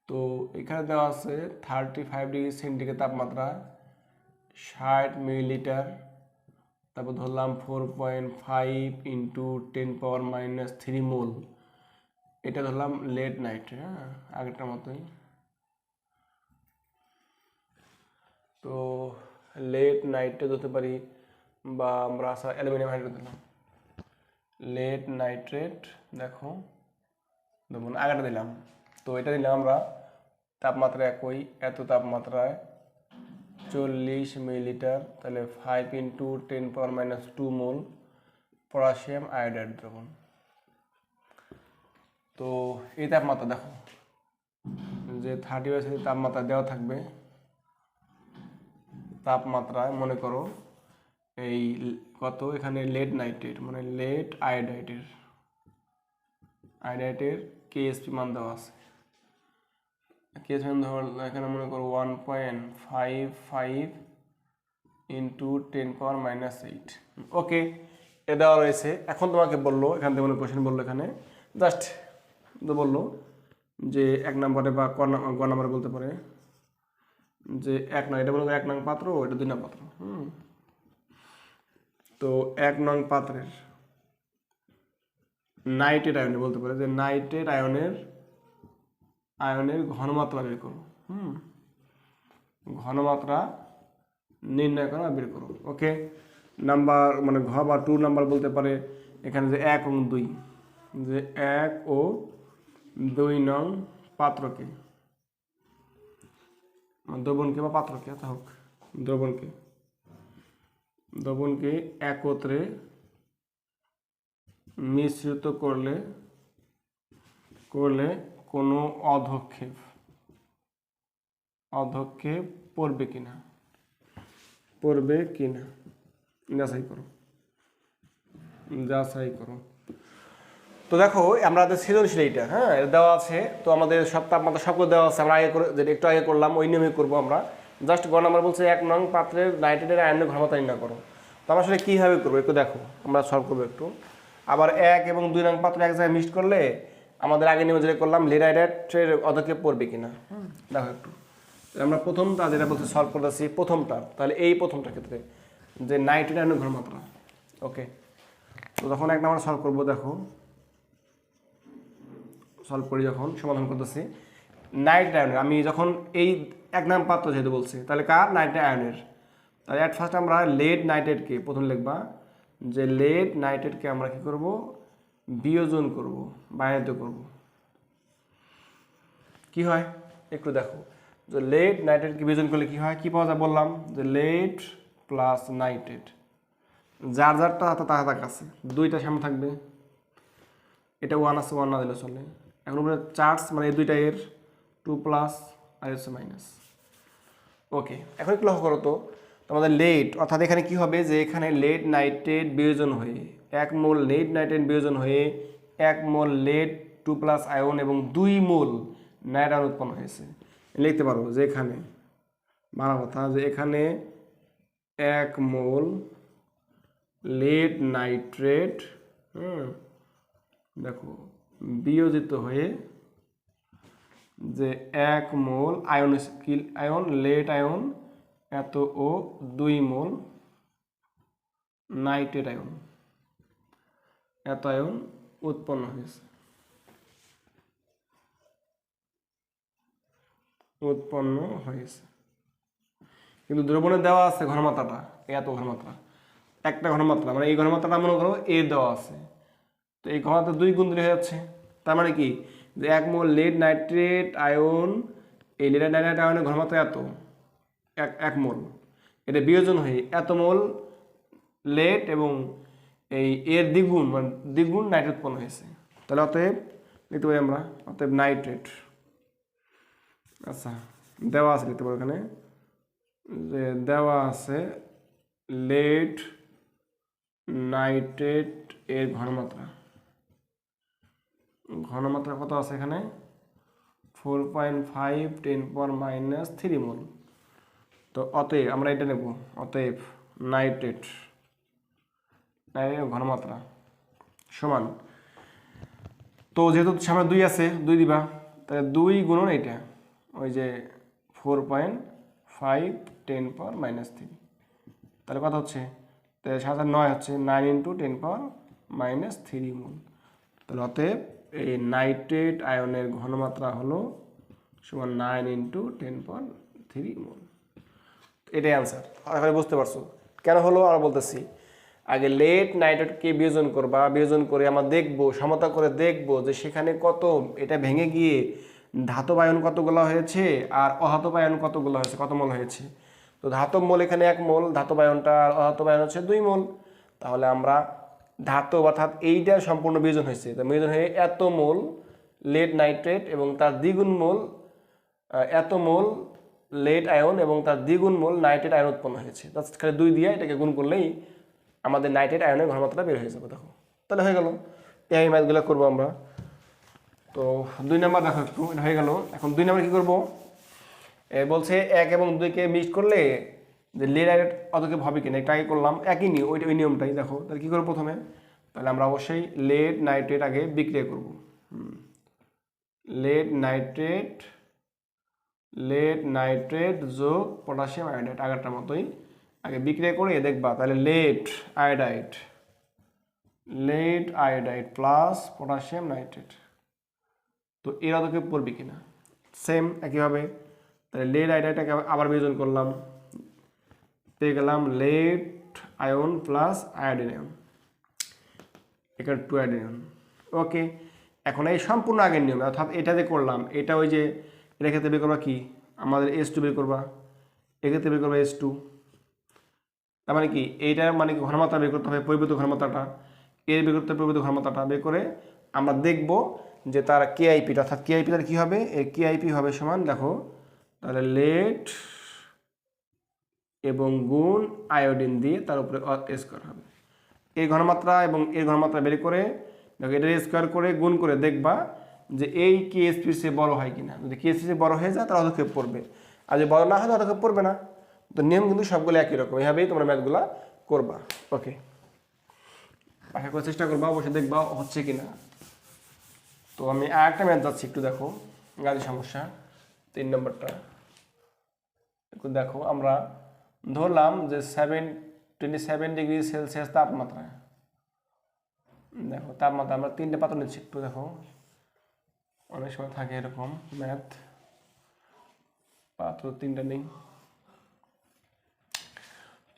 তো এখানে দেওয়া আছে 35 ডিগ্রি সেন্টিগ্রেড তাপমাত্রা, 60 মিলিলিটার, তারপর ধরলাম 4.5 × 10⁻³ মোল। এটা ধরলাম লেড নাইট্রেট, হ্যাঁ আগেরটার মতোই। তো লেড নাইট্রেট ধরতে পারি, বা আমরা অ্যালুমিনিয়াম হাইড্রেট দিলাম লেড নাইট্রেট, দেখো দেখুন আগেটা দিলাম। তো এটা দিলাম আমরা তাপমাত্রা একই, এত তাপমাত্রায় 40 মিলিলিটার, তাহলে 5 × 10⁻² মোল পটাশিয়াম আয়োডাইড দ্রবণ। তো এই তাপমাত্রা দেখো যে 30 তাপমাত্রা দেওয়া থাকবে, তাপমাত্রায় মনে করো এই কত, এখানে লেড নাইট্রেট মানে লেড আয়োডাইডের কেএসপি মান দেওয়া আছে। কেএসপি মান ধর এখানে মনে করো 1.55 × 10⁻⁸। ওকে, এ দেওয়া রয়েছে। এখন তোমাকে বললো, এখান থেকে মনে কোশ্চেন বললো, এখানে জাস্ট বললো যে 1 নম্বরে বা গ নম্বরে বলতে পারে যে 1 নং, এটা বলবো 1 নং পাত্র, এটা 2 নং পাত্র। তো 1 নং পাত্রের নাইট্রেট আয়নে বলতে পারে যে নাইট্রেট আয়নের ঘনমাত্রা বের করো, ঘনমাত্রা নির্ণয় করা বের করো। ওকে, নাম্বার মানে ঘ বা 2 নাম্বার বলতে পারে এখানে যে 1 এবং 2, যে 1 ও 2 নং পাত্রকে, দ্রবণকে বা পাত্রকে, হোক দ্রবণকে দ্রবণকে একত্রে মিশ্রিত করলে কোনো অধক্ষেপ পড়বে কিনা যাচাই করো। তো দেখো আমাদের সৃজনশীল এইটা, হ্যাঁ, এটা দেওয়া আছে। তো আমাদের সব তাপমাত্রা সবগুলো দেওয়া আছে, আমরা আগে করে যেটা একটু আগে করলাম ওই নিয়মে করবো আমরা। জাস্ট গ নাম্বার বলছে 1 নং পাত্রের নাইট্রেটের আয়নের ঘনমাত্রা নির্ণয় করো। তো আমরা আসলে কীভাবে করবো একটু দেখো, আমরা সলভ করবো একটু। আবার 1 এবং 2 নং পাত্র এক জায়গায় মিক্সড করলে আমাদের আগে নিয়মে যেটা করলাম লেড নাইট্রেটের অধক্ষেপ পড়বে কিনা, দেখো একটু। আমরা প্রথমটা যেটা বলতে সলভ করতেছি প্রথমটা, তাহলে এই প্রথমটার ক্ষেত্রে যে নাইট্রেট আয়নের ঘনমাত্রা। ওকে, তো তখন 1 নাম্বার সলভ করবো। দেখো সলভ করি, যখন সমাধান করতেছি নাইট্রেট আয়নের, আমি যখন এই 1 নং পাত্র যেহেতু বলছি, তাহলে কার? নাইট্রেট আয়নের। তাহলে অ্যাট ফার্স্ট আমরা লেড নাইট্রেটকে প্রথম লিখবা, যে লেড নাইট্রেটকে আমরা কি করব? বিয়োজন করব, বাইরে করব। কি হয় একটু দেখো, যে লেড নাইট্রেটকে বিয়োজন করলে কি হয়, কি পাওয়া যায় বললাম, যে লেড প্লাস নাইট্রেট, যার যারটা তার কাছে দুইটা সামনে থাকবে। এটা 1 আছে, 1 না দিলে চলে। এখন উপরে চার্জ মানে এই দুইটা এর 2 প্লাস আর হচ্ছে মাইনাস। ওকে, এখন একটু লক্ষ্য করো তো আমাদের লেড, অর্থাৎ এখানে কি হবে, যে এখানে লেড নাইট্রেট বিয়োজন হয়ে 1 মোল লেড নাইট্রেট বিয়োজন হয়ে 1 মোল লেড 2 প্লাস আয়ন এবং 2 মোল নাইট আয়ন উৎপন্ন হয়েছে। লিখতে পারো যে এখানে বাংলা কথা, যে এখানে 1 মোল লেড নাইট্রেট দেখো বিয়োজিত হয়ে যে 1 মোল আয়ন আয়ন লেড আয়ন এত ও 2 মোল নাইট্রেট আয়ন এত আয়ন উৎপন্ন হয়েছে। কিন্তু দ্রবণে দেওয়া আছে ঘনমাত্রাটা এত ঘনমাত্রা, একটা ঘনমাত্রা মানে এই ঘনমাত্রাটা মনে করো এ দেওয়া আছে, তো এই ঘনমাত্রা 2 গুণ হয়ে যাচ্ছে। তার মানে কি, যে 1 মোল লেড নাইট্রেট আয়ন, এই লেড নাইট্রেট আয়নের ঘনমাত্রা এত 1 মোল, এটা বিয়োজন হয়ে এত মোল লেড এবং এই এর দ্বিগুণ মানে দ্বিগুণ নাইট্রেট উৎপন্ন হয়েছে। তাহলে অতএব লিখতে পারি আমরা, অতএব নাইট্রেট, আচ্ছা দেওয়া আছে লিখতে পারি এখানে, যে দেওয়া আছে লেড নাইট্রেট এর ঘনমাত্রা কত আছে এখানে, 4.5 × 10⁻³ মোল। তো অতএব আমরা এটা নেব, অতএব নাইট্রেট ঘনমাত্রা সমান, তো যেহেতু সামনে 2 আছে 2 দিবা, তাহলে 2 গুণন এটা ওই যে 4.5 × 10⁻³ তাহলে কত হচ্ছে, তাহলে 7/9 হচ্ছে 9 × 10⁻³ মোল। তাহলে অতএব এই নাইট্রেট আয়নের ঘনমাত্রা হলো সমান 9 × 10⁻³ মোল। এটাই অ্যান্সার। এখন বুঝতে পারছো কেন হলো, আর বলতেছি। আগে লেড নাইট্রেটকে বিয়োজন করবা, বিয়োজন করে আমরা দেখবো, সমতা করে দেখবো যে সেখানে কত, এটা ভেঙে গিয়ে ধাতব আয়ন কতগুলো হয়েছে আর অধাতব আয়ন কতগুলো হয়েছে, কত মোল হয়েছে। তো ধাতব মোল এখানে 1 মোল, ধাতব আয়নটা আর অধাতব আয়ন হচ্ছে 2 মোল। তাহলে আমরা ধাতব অর্থাৎ এইটা সম্পূর্ণ বিয়োজন হয়েছে, তো বিয়োজন হয়ে এত মোল লেড নাইট্রেট এবং তার দ্বিগুণ মোল এত মোল লেড আয়ন এবং তার দ্বিগুণ মোল নাইট্রেট আয়ন উৎপন্ন হয়েছে। খালি 2 দিয়ে এটাকে গুণ করলেই আমাদের নাইট্রেট আয়নের ঘনমাত্রা বের হয়ে যাবে। দেখো তাহলে হয়ে গেল, এই ম্যাথগুলো করবো আমরা। তো 2 নাম্বার দেখো একটু, এটা হয়ে গেল। এখন 2 নাম্বার কী করবো, বলছে 1 এবং 2কে মিক্স করলে যে লেড নাইট্রেট অধক্ষেপ হবে কিনা, এটা আগে করলাম একই নিয়ম, ওই নিয়মটাই। দেখো তাহলে কী করবো প্রথমে, তাহলে আমরা অবশ্যই লেড নাইট্রেট আগে বিক্রিয়া করব। লেড নাইট্রেট যোগ পটাশিয়াম আয়োডাইড, আগেরটার মতোই আগে বিক্রিয়া করে দেখবা। তাহলে lead iodide plus potassium nitrate, তো এর অধক্ষেপ পড়বে কিনা, সেম একইভাবে। তাহলে লেড আয়োডাইডটাকে আবার বিয়োজন করলাম, পেয়ে গেলাম lead ion plus iodine ion, এখানে 2 আয়োডিন আয়ন। ওকে, এখন এই সম্পূর্ণ আগের নিয়ম, অর্থাৎ এটা যে করলাম, এটা ওই যে এটা ক্ষেত্রে বের করবা কি, আমাদের H2 বের করবা, এক্ষেত্রে বের করবা H2, তার মানে কি এইটা মানে কি ঘনমাত্রা বের করতে হবে, পরিবর্তিত ঘনমাত্রাটা, এর বের করতে হবে পরিবর্তিত ঘনমাত্রাটা বের করে আমরা দেখব যে তার কেআইপি, অর্থাৎ কেআইপি তার কী হবে, এর কেআইপি হবে সমান, দেখো তাহলে লেড এবং গুণ আয়োডিন দিয়ে তার উপরে স্কোয়ার হবে। এই ঘনমাত্রা এবং এর ঘনমাত্রা বের করে দেখো এটা স্কোয়ার করে গুণ করে দেখবা যে এই কেএসপি সে বড় হয় কিনা। যদি কেএসপি সে বড় হয়ে যায় তাহলে অধক্ষেপ পড়বে, আর যদি বড় না হয় তাহলে অধক্ষেপ পড়বে না। তো নিয়ম কিন্তু সবগুলো একই রকম, এইভাবেই তোমরা ম্যাথগুলো করবা। ওকে, আশা করার চেষ্টা করবা, অবশ্যই দেখবা হচ্ছে কিনা। তো আমি আর একটা ম্যাথ যাচ্ছি, একটু দেখো গাড়ি সমস্যা 3 নম্বরটা। একটু দেখো, আমরা ধরলাম যে 27 ডিগ্রি সেলসিয়াস তাপমাত্রা। দেখো তাপমাত্রা আমরা 3টে পাত্র নিচ্ছি, একটু দেখো অনেক সময় থাকে এরকম ম্যাথ, পাত্র 3টা নেই।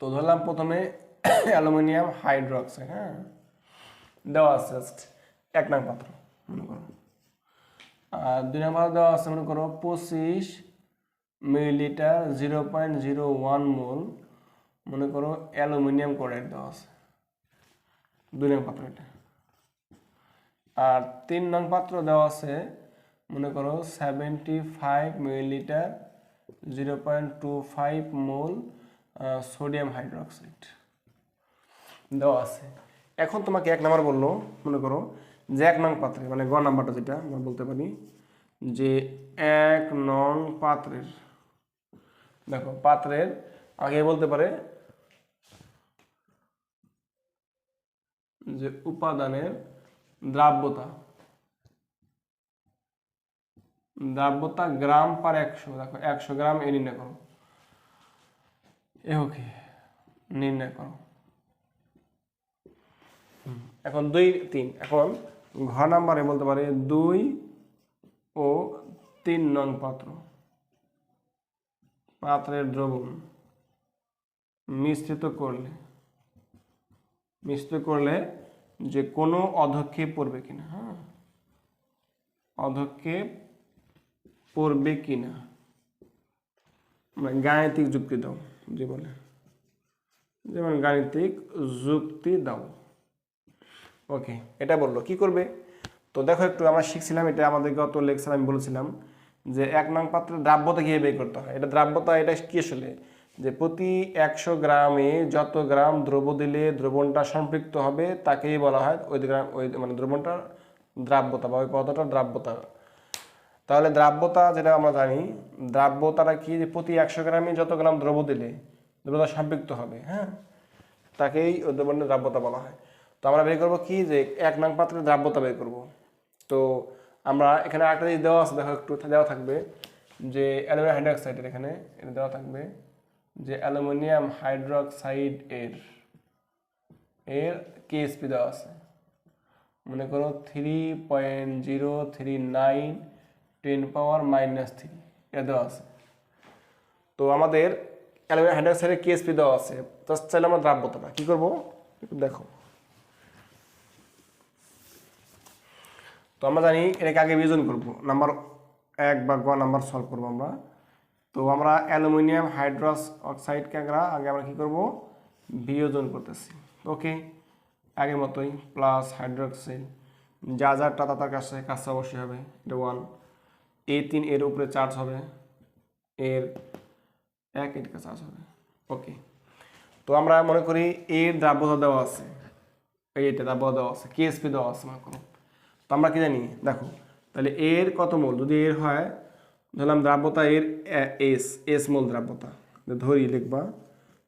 তো ধরলাম প্রথমে অ্যালুমিনিয়াম হাইড্রোক্সাইড, হ্যাঁ দেওয়া আছে জাস্ট 1 নং পাত্র মনে করো, আর 2 নং পাত্র দেওয়া আছে মনে করো 25 মিলিলিটার 0.01 মোল মনে করো অ্যালুমিনিয়াম ক্লোরাইড দেওয়া আছে, 2 নং পাত্র এটা। আর 3 নং পাত্র দেওয়া আছে মনে করো 75 মিলিলিটার 0.25 মোল সোডিয়াম হাইড্রোক্সাইড দেওয়া আছে। এখন তোমাকে 1 নাম্বার বললো মনে করো যে 1 নং পাত্রে, মানে গ নাম্বারটা যেটা আমরা বলতে পারি যে 1 নং পাত্রের, দেখো পাত্রের আগে বলতে পারে যে উপাদানের দ্রাব্যতা, দ্রাব্যতা গ্রাম পার 100, দেখো 100 গ্রাম এ নির্ণয় করো, ওকে নির্ণয় করো। এখন 2, 3, এখন ঘ নাম্বারে বলতে পারে 2 ও 3 নং পাত্র, পাত্রের দ্রবণ মিশ্রিত করলে যে কোনো অধক্ষেপ পড়বে কিনা, হ্যাঁ অধক্ষেপ পড়বে কিনা, মানে গাণিতিক যুক্তি দাও যে বলে, যেমন গাণিতিক যুক্তি দাও। ওকে, এটা বললো কি করবে। তো দেখো একটু আমরা শিখছিলাম, এটা আমাদের গত লেকচার আমি বলেছিলাম যে 1 নং পাত্রের দ্রাব্যতা কীভাবে বের করতে হয়। এটা দ্রাব্যতা, এটা কি আসলে যে প্রতি 100 গ্রামে যত গ্রাম দ্রব্য দিলে দ্রবণটা সম্পৃক্ত হবে তাকেই বলা হয় ওই গ্রাম, ওই মানে দ্রবণটার দ্রাব্যতা বা ওই পদার্থটার দ্রাব্যতা। তাহলে দ্রাব্যতা যেটা আমরা জানি, দ্রাব্যতাটা কি, যে প্রতি 100 গ্রামে যত গ্রাম দ্রব্য দিলে দ্রব্যতা সম্পৃক্ত হবে, হ্যাঁ তাকেই ওই দ্রবণের দ্রাব্যতা বলা হয়। তো আমরা বের করবো কি, যে 1 নং পাত্রের দ্রাব্যতা বের করব। তো আমরা এখানে আরেকটা জিনিস দেওয়া আছে, দেখো একটু দেওয়া থাকবে যে অ্যালুমিনিয়াম হাইড্রোক্সাইডের, এখানে এটা দেওয়া থাকবে যে অ্যালুমিনিয়াম হাইড্রোক্সাইড এর কেএসপি দেওয়া আছে মনে করো 3.039 10⁻³ এটা দেওয়া আছে। তো আমাদের অ্যালুমিনিয়াম হাইড্রোক্সাইডের কেএসপি দেওয়া আছে, জাস্ট চাইলে আমরা দ্রাব্যতাটা কী করবো একটু দেখো। তো আমরা জানি এটাকে আগে বিয়োজন করব, নাম্বার 1 বা গ নাম্বার সলভ করবো আমরা। তো আমরা অ্যালুমিনিয়াম হাইড্রোক্স অক্সাইডকে আগে আমরা কী করবো বিয়োজন করতেছি। ওকে, আগের মতোই প্লাস হাইড্রোক্সাইড যা যারটা তার কাছে অবশ্যই হবে, এটা 1, A3 এর উপরে চার্জ হবে, এর 1 এটাকে চার্জ হবে। ওকে, তো আমরা মনে করি এর দ্রাব্যতা দেওয়া আছে, এইটা দ্রাব্যতা দেওয়া আছে, কেএসপি দেওয়া আছে মনে করো। তো আমরা কি জানি দেখো, তাহলে এর কত মোল, যদি এর হয় ধরলাম দ্রাব্যতা এর এস মোল দ্রাব্যতা, ধরি লিখবা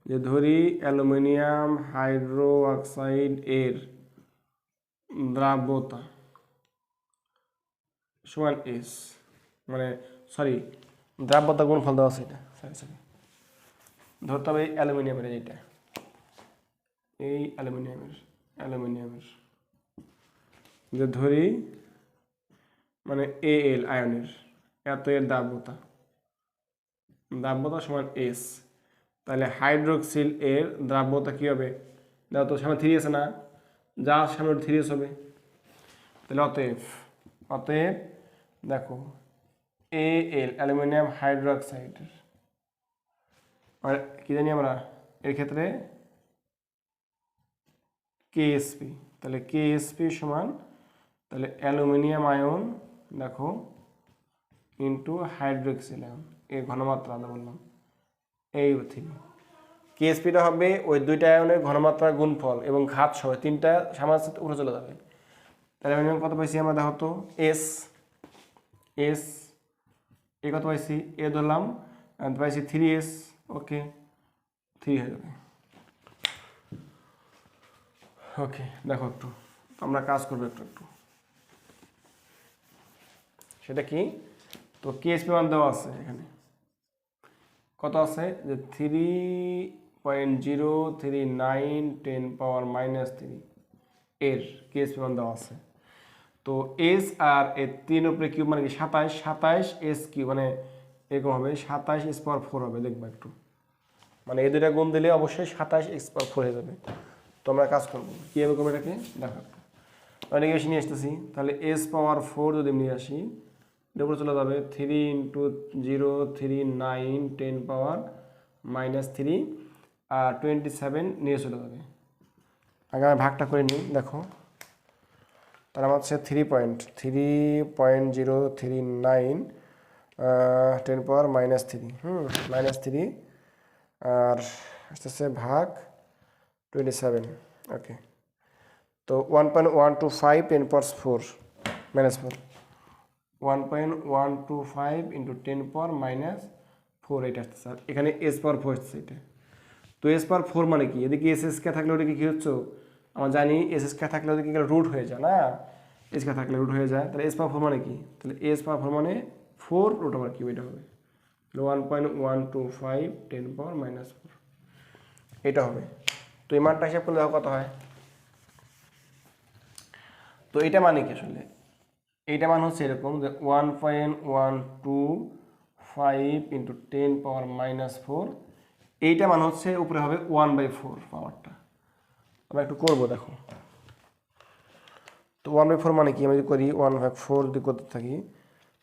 যে ধরি অ্যালুমিনিয়াম হাইড্রোক্সাইড এর দ্রাব্যতা সমান এস, মানে সরি দ্রাব্যতা গুণফল দেওয়া আছে, এটা সরি ধরতে হবে অ্যালুমিনিয়ামের, এইটা এই অ্যালুমিনিয়ামের যে ধরি মানে এল আয়নের এত এর দ্রাব্যতা সমান এস, তাহলে হাইড্রোক্সিল এর দ্রাব্যতা কী হবে, দেখো তো সামনে 3 আছে না, যা সামনে 3 হবে, তাহলে অতএব দেখো এল অ্যালুমিনিয়াম হাইড্রোক্সাইডের, আর কী জানি আমরা এর ক্ষেত্রে কেএসপি, তাহলে কেএসপি সমান তাহলে অ্যালুমিনিয়াম আয়ন দেখো ইন্টু হাইড্রোক্সিল আয়ন, এই ঘনমাত্রা আমরা বললাম এই থ্রি। কেএসপিটা হবে ওই দুইটা আয়নের ঘনমাত্রার গুণফল এবং ঘাত সহ তিনটা সামঞ্জস্য উপরে চলে যাবে। তাহলে মিনিমাম কত পাইছি আমরা দেখো তো, এস এস এ কত পাইছি, এ ধরলাম পাইছি 3s, ওকে 3 হয়ে যাবে। ওকে দেখো একটু আমরা কাজ করবো একটু একটু, সেটা কি, তো কেএসপি মান দেওয়া আছে এখানে কত আছে যে 3.039 10 পাওয়ার -3 এর কেএসপি মান দেওয়া আছে। তো এস আর এর 3 উপরে কিউব মানে কি 27 এস কিউব মানে এরকম হবে 27s⁴ হবে, দেখবা একটু মানে এই দুইটা গুণ দিলে অবশ্যই 27s⁴ হয়ে যাবে। তো আমরা কাজ করবো কীভাবে করবো এটাকে দেখো একটু, এটাকে বেশি নিয়ে আসতেছি, তাহলে s⁴ যদি নিয়ে আসি এর উপরে চলে যাবে 3 × 039 10 পাওয়ার -3 আর 27 নিয়ে চলে যাবে। আগে আমি ভাগটা করে নিই দেখো, তার আমার হচ্ছে 3.039 10 পাওয়ার -3 -3 আর আসতেছে ভাগ 27, ওকে। তো 1.125 10 পাওয়ার 4 -4 1.125 × 10 পাওয়ার -4 এটা আসতেছে, আর এখানে s⁴ আসছে এটা। তো s⁴ মানে কি, এদিকে s² থাকলে ওদিকে কি হচ্ছে আমরা জানি s² থাকলে ওদিকে রুট হয়ে যায় না, s² থাকলে রুট হয়ে যায়, তাহলে s⁴ মানে কি, তাহলে s⁴ মানে 4 রুট ওভার কিউব এটা হবে, 1.125 10 পাওয়ার -4 এটা হবে। তো এই মানটা হিসাব করলে দেখো কত হয়। তো এটা মানে কি আসলে, এইটা মান হচ্ছে এরকম যে 1.125 × 10 পাওয়ার -4, এইটা মান হচ্ছে উপরে হবে 1/4 পাওয়ারটা। আমরা একটু করবো দেখো, তো 1/4 মানে কি, আমি যদি করি 1/4 যদি করতে থাকি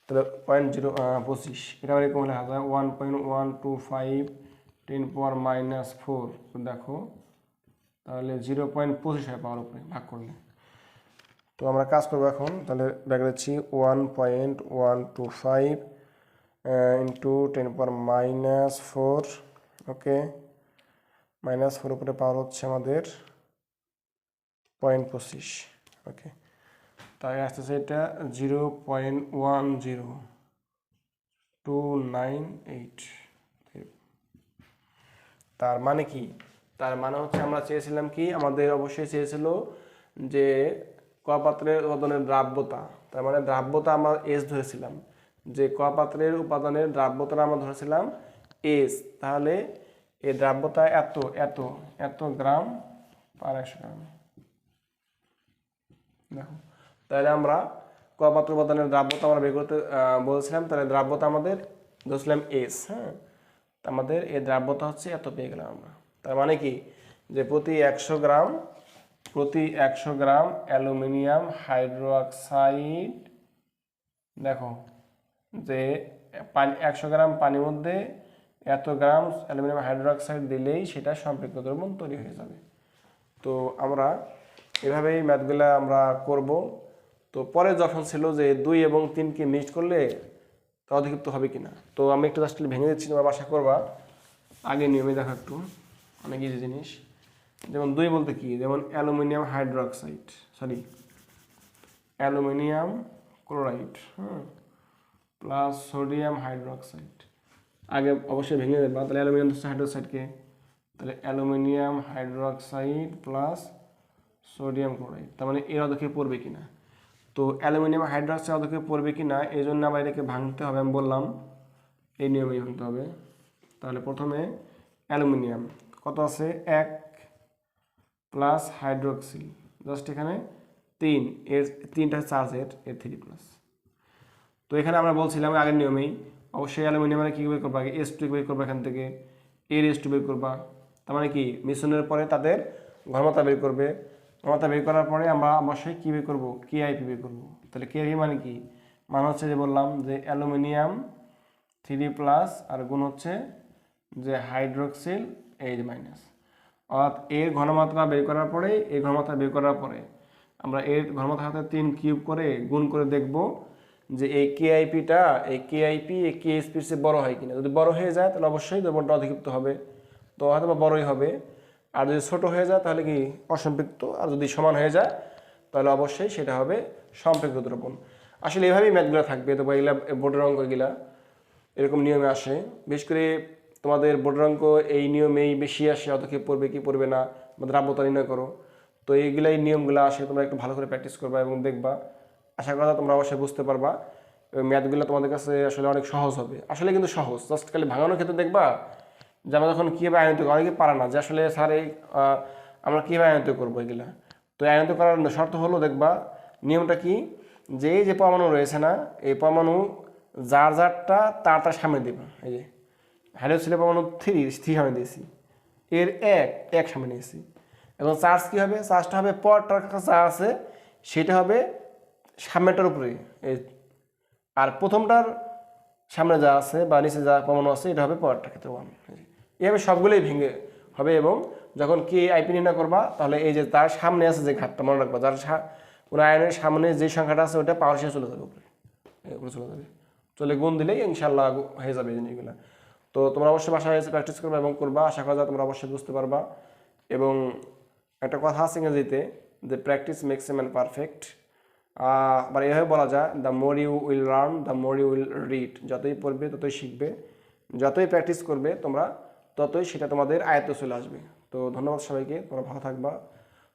তাহলে 0.25 এটা এরকম লেখা যায় 1.125 10 পাওয়ার -4 দেখো তাহলে 0.25 হয় পাওয়ার উপরে ভাগ করলে। তো আমরা কাজ করবো এখন, তাহলে ব্যাগ দিচ্ছি 1.125 × 10 পাওয়ার -4, ওকে -4 উপরে পাওয়ার হচ্ছে আমাদের 0.25, ওকে তাই আসতেছে এটা 0.10298। তার মানে কি, তার মানে হচ্ছে আমরা চেয়েছিলাম কি, আমাদের অবশ্যই চেয়েছিল যে কপাত্রের উপাদানের দ্রাব্যতা, তার মানে দ্রাব্যতা আমরা এস ধরেছিলাম, যে কপাত্রের উপাদানের দ্রাব্যতা আমরা ধরেছিলাম এস, তাহলে এই দ্রাব্যতা এত এত এত গ্রাম পার 100 গ্রাম। দেখো তাহলে আমরা কপাত্র উপাদানের দ্রাব্যতা আমরা বের করতে বলেছিলাম, তাহলে দ্রাব্যতা আমাদের ধরেছিলাম এস, হ্যাঁ আমাদের এই দ্রাব্যতা হচ্ছে এত পেয়ে গেলাম আমরা। তার মানে কি যে প্রতি 100 গ্রাম অ্যালুমিনিয়াম হাইড্রোক্সাইড, দেখো যে 100 গ্রাম পানির মধ্যে এত গ্রাম অ্যালুমিনিয়াম হাইড্রোক্সাইড দিলেই সেটা সম্পৃক্ত দ্রবণ তৈরি হয়ে যাবে। তো আমরা এভাবেই ম্যাথগুলা আমরা করব। তো পরে যখন ছিল যে 2 এবং 3কে মিক্সড করলে তা অধিকৃপ্ত হবে কিনা, তো আমি একটু জাস্ট ভেঙে দিচ্ছি, তোমার বাসা করবা আগে নিয়মে দেখো একটু, অনেক ইজি জিনিস। যেমন 2 বলতে কি, যেমন aluminium hydroxide aluminium chloride plus sodium hydroxide, আগে অবশ্যই ভেঙে দেবা, তাহলে অ্যালুমিনিয়াম হাইড্রোক্সাইডকে, তাহলে aluminium hydroxide plus sodium chloride, তার মানে এর অধক্ষে পড়বে কিনা। তো অ্যালুমিনিয়াম হাইড্রোক্সাইড অধক্ষে পড়বে কিনা এই জন্য আবার এটাকে ভাঙতে হবে, আমি বললাম এই নিয়মেই ভাঙতে হবে। তাহলে প্রথমে অ্যালুমিনিয়াম কত আছে 1 প্লাস হাইড্রোক্সিল জাস্ট এখানে 3, এর 3টা চার্জের এর 3 প্লাস। তো এখানে আমরা বলছিলাম আগের নিয়মেই অবশ্যই অ্যালুমিনিয়ামের কী বের করবা, S2 বের করবা, এখান থেকে এর S2 বের করবা, তার মানে কি মিশ্রণের পরে তাদের ঘনমাত্রা বের করবে, ঘনমাত্রা বের করার পরে আমরা অবশ্যই কী বের করবো, KIP বের করবো। তাহলে KIP মানে কি, মানে হচ্ছে যে বললাম যে অ্যালুমিনিয়াম 3 প্লাস আর গুণ হচ্ছে যে হাইড্রোক্সিল এই মাইনাস। অর্থাৎ এর ঘনমাত্রা বের করার পরে এর ঘনমাত্রা বের করার পরে আমরা এর ঘনমাত্রা হাতে 3 কিউব করে গুণ করে দেখব যে এই কেআইপিটা এই কেআইপি এই কেএসপির চেয়ে বড় হয় কিনা। যদি বড় হয়ে যায় তাহলে অবশ্যই দ্রবণটা অধিক্ষিপ্ত হবে, তো হয়তো বা বড়ই হবে। আর যদি ছোট হয়ে যায় তাহলে কি অসম্পৃক্ত, আর যদি সমান হয়ে যায় তাহলে অবশ্যই সেটা হবে সম্পৃক্ত দ্রবণ। আসলে এইভাবেই ম্যাথগুলো থাকবে। তো এগুলা বোর্ডের অঙ্কগুলা এরকম নিয়মে আসে, বিশেষ করে তোমাদের বোর্ডের অঙ্ক এই নিয়মেই বেশি আসে, অতক্ষে পড়বে কি পড়বে না বা দ্রাব্যতা নির্ণয় করো। তো এইগুলাই নিয়মগুলো আসে, তোমরা একটু ভালো করে প্র্যাকটিস করবা এবং দেখবা, আশা করা তোমরা অবশ্যই বুঝতে পারবা এবং ম্যাথগুলো তোমাদের কাছে আসলে অনেক সহজ হবে। আসলে কিন্তু সহজ, জাস্ট খালি ভাঙানোর ক্ষেত্রে দেখবা যে আমরা যখন কীভাবে আয়নিত করি, অনেকে পারে না যে আসলে স্যার এই আমরা কীভাবে আয়নিত করবো এগুলা। তো আয়নিত করার শর্ত হলো দেখবা নিয়মটা কি, যে এই যে পরমাণু রয়েছে না, এই পরমাণু যার যারটা তার সামনে দেবা। এই যে হাইড্রোক্সিল পরমাণু থ্রি সামনে দিয়েছি, এর এক সামনে নিয়েছি। এখন চার্জ কী হবে, চার্জটা হবে পরটার কাছে যা আছে সেটা হবে সামনেটার উপরে, আর প্রথমটার সামনে যা আছে বা নিচে যা পরমাণু আছে এটা হবে পরটার ক্ষেত্রে 1। এইভাবে সবগুলোই ভেঙে হবে। এবং যখন কে আইপি নির্ণয় করবা তাহলে এই যে তার সামনে আছে যে ঘাটটা মনে রাখবা, যার কোনো আয়নের সামনে যে সংখ্যাটা আছে ওটা পাওয়ার শেষে চলে যাবে উপরে চলে যাবে, চলে গুণ দিলেই ইনশাল্লাহ হয়ে যাবে এই জিনিসগুলো। তো তোমরা অবশ্যই বাসায় এসে প্র্যাকটিস করবা এবং করবা, আশা করা যায় তোমরা অবশ্যই বুঝতে পারবা। এবং একটা কথা আছে ইংরেজিতে যে practice makes a man perfect. আবার এভাবে বলা যায় the more you will learn the more you will read. যতই পড়বে ততই শিখবে, যতই প্র্যাকটিস করবে তোমরা ততই সেটা তোমাদের আয়ত্তে চলে আসবে। তো ধন্যবাদ সবাইকে, তোমরা ভালো থাকবা,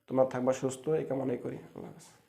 তোমরা থাকবা সুস্থ, এই কামনাই করি। আল্লাহ হাফেজ।